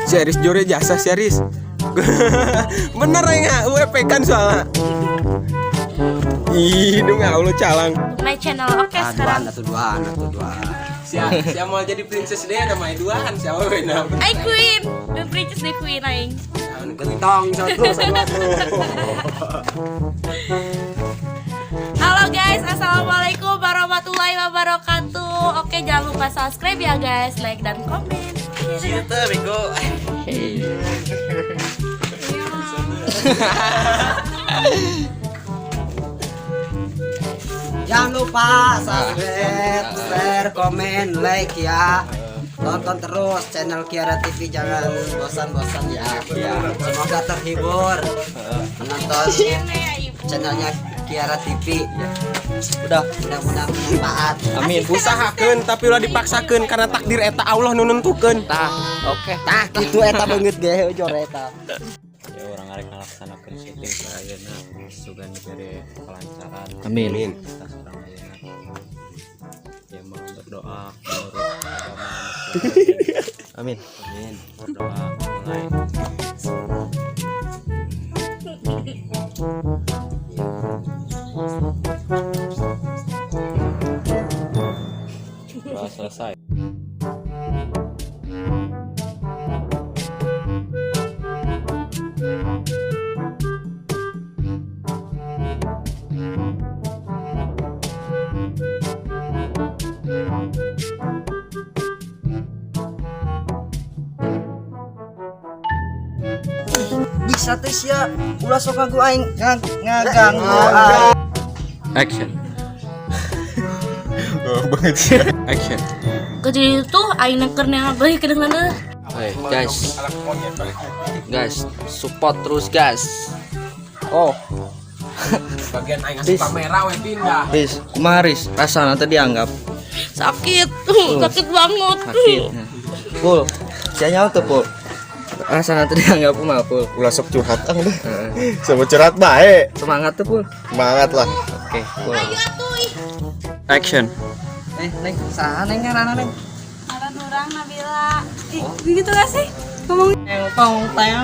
Series jore jasa series. Bener ya WP kan soalnya. Ih, dong Allah calang. My channel oke sekarang. Duaan. Siapa mau jadi princess deh nama duaan siapa benar. I queen, the princess the queen aing. Kentong satu. Halo guys, assalamualaikum warahmatullahi wabarakatuh. Oke, jangan lupa subscribe ya guys, like dan komen. Kita bego. Jangan lupa subscribe, share, komen, like ya. Tonton terus channel Kiara TV, jangan bosan-bosan ya. Semoga terhibur menonton channelnya Kiara TV. Udah mudah-mudahan bermanfaat. Amin. Usahakeun tapi ulah dipaksakeun karena takdir eta Allah nu nentukeun. Oke. Tah kitu eta beungeut ge ujor eta. Ya orang arek ngalaksanakeun syuting sayeuna sugan diberi kelancaran. Amin. Kita sedang ayeuna ya mau berdoa menurut agama Amin. berdoa mulai doa selesai. Bisa teh sia ulah sok ngagu aing ngaganggu. Action. Action. Kejadian itu aing nekernya beuy kedengeunana. Hey guys, support terus guys. Oh, Bagian aing ngasih kamera we pindah. Riz, kumaris rasana tadi dianggap Sakit, sakit banget. sakit. Pul, sia nyawa tuh Pul. Rasana tadi dianggap kumaha Pul. Ulah sok curhat ang deh. Sama curhat bae. Semangat tuh Pul. Semangat lah. Oke, Pul. Ayo atuh. Action. Neng, saha neng ngaranna neng? Aran urang Nabila. Begitu gak sih? Ngomong Tong teng.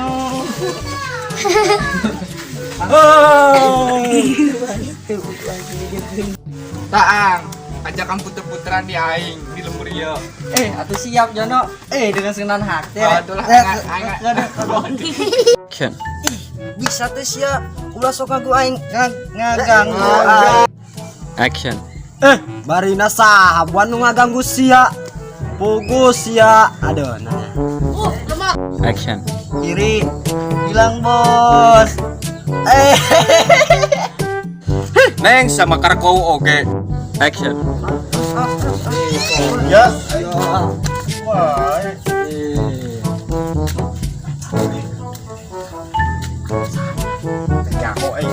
Taang, ajakan puter-puteran di aing di lembur ieu. Atuh siap Jono. Dengan senang hati. Atuh lah Action. Bisa teh sia ulah sok ngagu aing ngaganggu. Action. Barina sahabat nu ngaganggu sia. Pugus sia. Aduh nah. Action. Kiri. Bilang bos. Neng sama karkou oge. Action. Ya. Jago aing.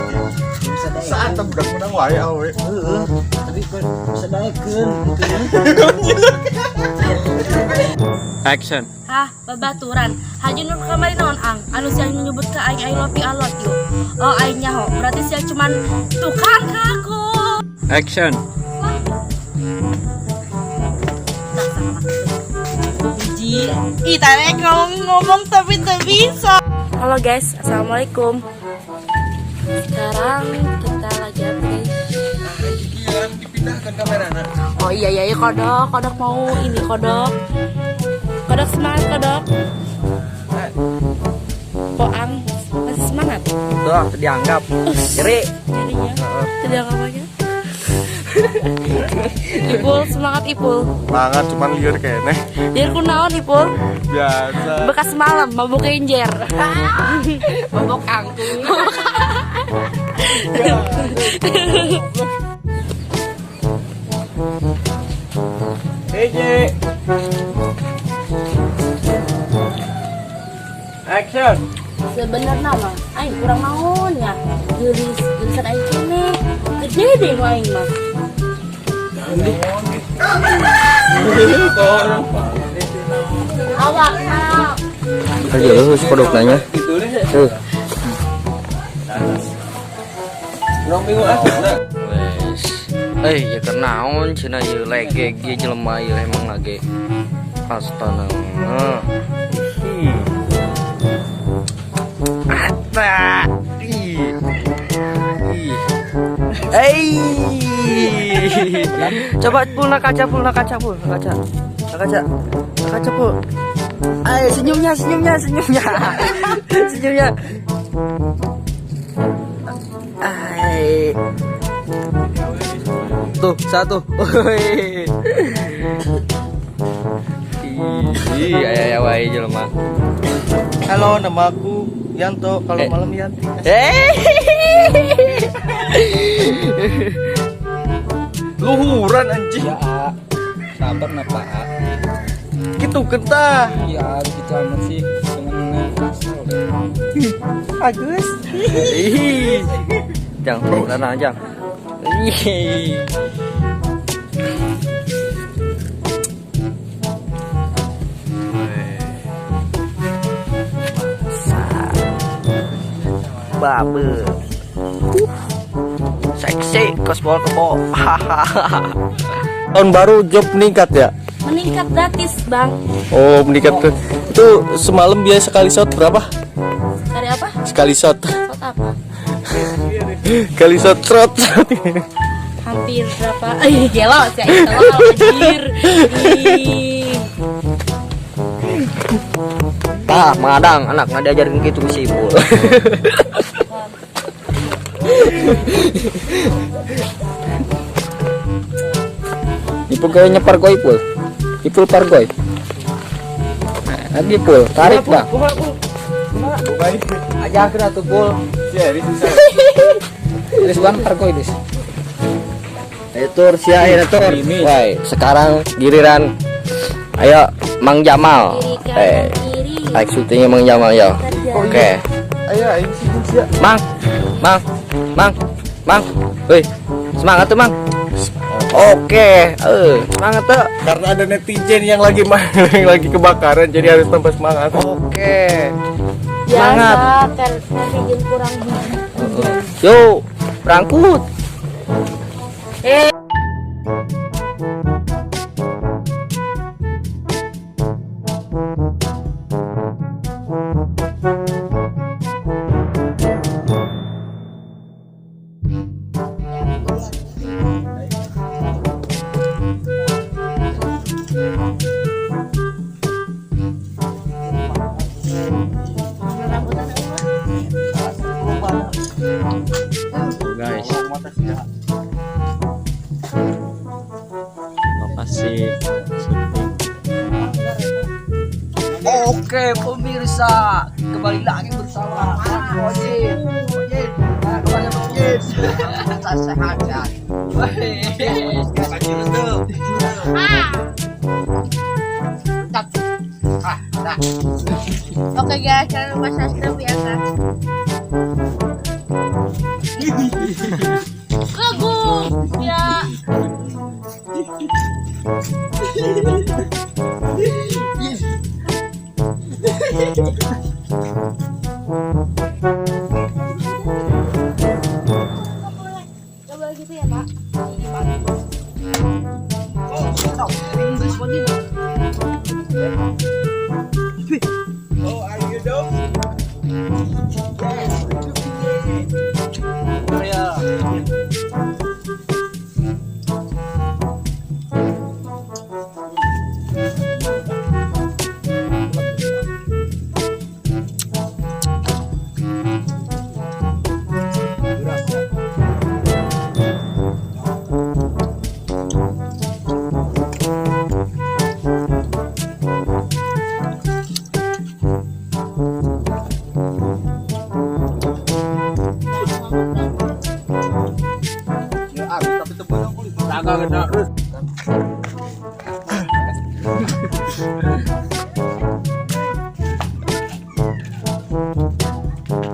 Saat budak menang wae awe. Tapi bisa daekeun. Action. Hah, babaturan. Haji nur kamari naon ang? Anu sia nyebut ke aing I love you. Oh, aing nyaho. Berarti sia cuman tukang kaku. Action. Biji. Ih, tadi ngomong tapi tak bisa. Halo guys, assalamualaikum. Sekarang kita lagi apa guys? Dipindahkan kamerana. Oh iya kodok mau ini kodok semangat kodok. Poang masih semangat. Tuh, dianggap. Kiri. Jadinya terdianggap aja. Ipul semangat Ipul. Semangat cuman liur kene. Biar kunaon Ipul. Biasa. Bekas malam mabuk enjer. Mabuk angkung. Hiji. Action. Sebenarnya mah aing kurang naon ya. Geus aing kene. Gede deh aing mah. Awak. Ayo, kodok nanya. Tuh. Ya kenaon cenah ieu lege ge jelema ieu emang lage. Astana. Ata. Coba pulna kaca pul. Senyumnya. Tuh, satu. Aya wae jelema. Halo, nama aku Yanto. Kalau malam Yanti. Luhuran anjing. Ya, sabar na Pak. Gitu kentah. Ya, gitu amat sih. Seneng kasar. Agus. Jang, tenang Jang. Babe. Seksi kosbol kebo. Tahun baru job meningkat ya? Meningkat gratis, Bang. Oh, meningkat. Itu semalam biasa sekali shot berapa? Cari apa? Sekali shot. Shot apa? Kali shot trot. Hampir berapa? Gelo sih itu anjir. Tah, madang anak nggak diajarin gitu sih, Bu. Ipul kayaknya pargoy pul. Ipul pargoy. Lagi pul, tarik dah. Aja kira tuh Pul. Terus bang pargoy dis. Itu sia tur. Woi, sekarang giliran ayo Mang Jamal. Like syutingnya Mang Jamal ya. Oke. Ayo, ayo sih. Mang. Woi, semangat tuh Mang. Oke, semangat tuh. Karena ada netizen yang lagi kebakaran, jadi harus tambah semangat. Oke. Semangat. Netizen kurang gizi. Yo, berangkut. Guys, lokasi syuting. Oke, pemirsa, kembali lagi bersama Ojin. Kembali Ojin. Sehat ya. Oke guys, jangan lupa subscribe ya kan. Bagus ya. Coba gitu ya Pak.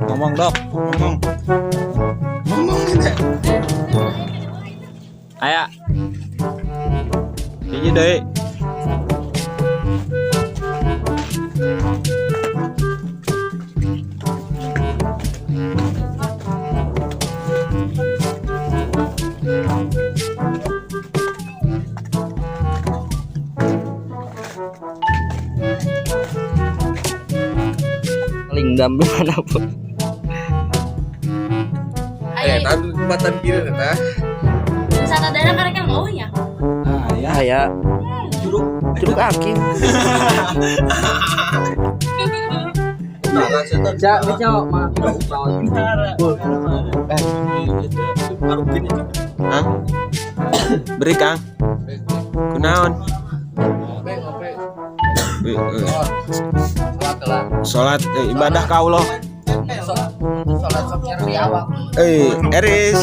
Ngomong dok, ngomong. Aya. Hiji deui. dendam dimanapun. Ayo, Tapi tempatan kiri eta. wisata daerah karena kan mau ya. Ya Curug Aki. Hah? Beri Kang. Kunaon? Salat ibadah ka Allah. Eris.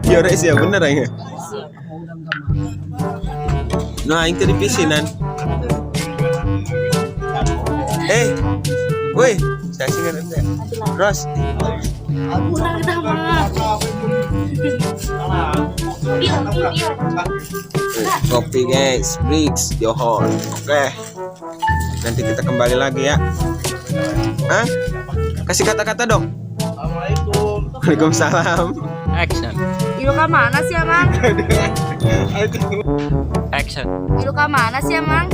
Yo Eris ya bener ya. Nah, aing teh dipisinan. Woi, saya sih ngerti. Ros. Kurang sama. Kopi guys, Briggs, Johor. Oke. Nanti kita kembali lagi ya. Hah? Kasih kata-kata dong. Assalamualaikum. Waalaikumsalam. Action. Ilu ke mana sih, Amang? Action. Ilu ke mana sih, Amang?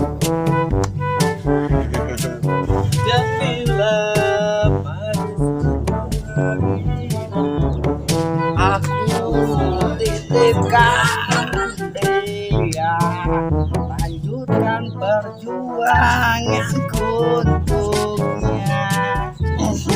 Titipkan dia, lanjutkan perjuangan.